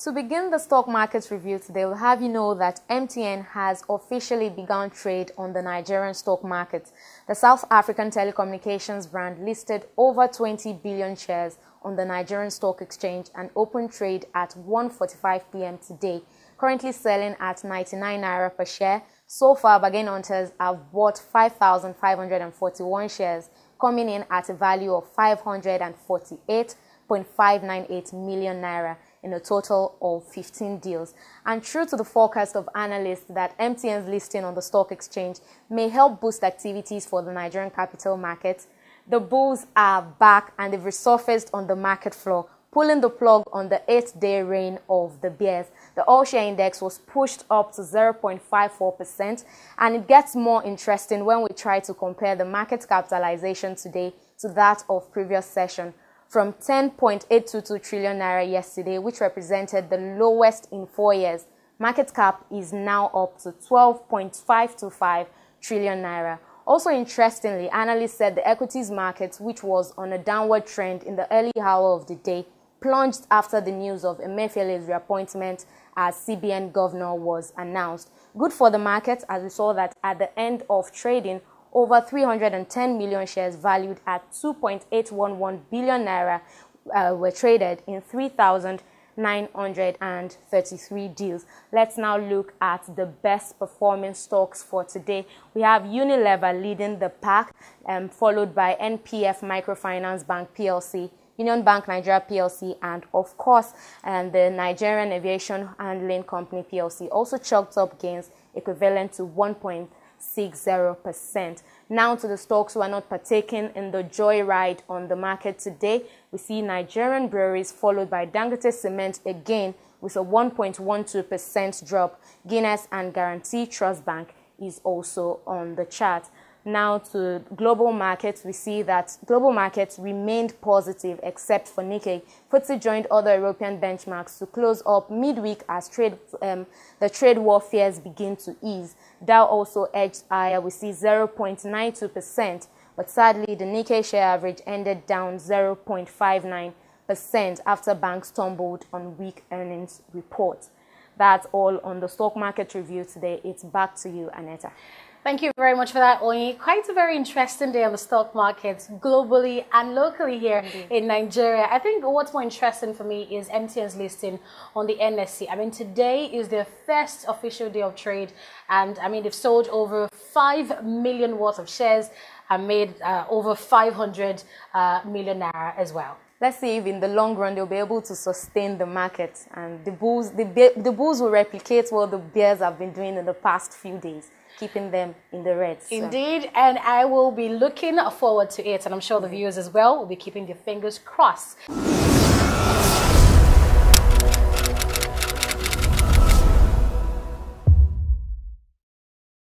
To begin the stock market review today, we'll have you know that MTN has officially begun trade on the Nigerian stock market. The South African telecommunications brand listed over 20 billion shares on the Nigerian Stock Exchange and opened trade at 1:45 p.m. today, currently selling at 99 naira per share. So far, bargain hunters have bought 5,541 shares, coming in at a value of 548.598 million naira in a total of 15 deals. And true to the forecast of analysts that MTN's listing on the stock exchange may help boost activities for the Nigerian capital market, the bulls are back and they've resurfaced on the market floor, pulling the plug on the 8-day reign of the bears. The all-share index was pushed up to 0.54%, and it gets more interesting when we try to compare the market capitalization today to that of previous session. From 10.822 trillion naira yesterday, which represented the lowest in 4 years, market cap is now up to 12.525 trillion naira. Also interestingly, analysts said the equities market, which was on a downward trend in the early hour of the day, plunged after the news of Emefiele's reappointment as CBN governor was announced. Good for the market, as we saw that at the end of trading, over 310 million shares valued at 2.811 billion naira were traded in 3,933 deals. Let's now look at the best performing stocks for today. We have Unilever leading the pack, followed by NPF Microfinance Bank PLC, Union Bank Nigeria PLC, and of course the Nigerian Aviation Handling Company PLC also chalked up gains equivalent to 1.60%. Now to the stocks who are not partaking in the joyride on the market today. We see Nigerian breweries followed by Dangote Cement again with a 1.12% drop. Guinness and Guarantee Trust Bank is also on the chart. Now to global markets, we see that global markets remained positive except for Nikkei. FTSE joined other European benchmarks to close up midweek as the trade war fears begin to ease. Dow also edged higher. We see 0.92%, but sadly the Nikkei share average ended down 0.59% after banks tumbled on weak earnings reports. That's all on the stock market review today. It's back to you, Aneta. Thank you very much for that, Oyi. Quite a very interesting day on the stock markets globally and locally here in Nigeria. I think what's more interesting for me is MTN's listing on the NSE. I mean, today is their first official day of trade, and I mean, they've sold over 5 million worth of shares and made over 500 million naira as well. Let's see if in the long run they'll be able to sustain the market, and the bulls will replicate what the bears have been doing in the past few days, keeping them in the red. Indeed, and I will be looking forward to it, and I'm sure the viewers as well will be keeping their fingers crossed.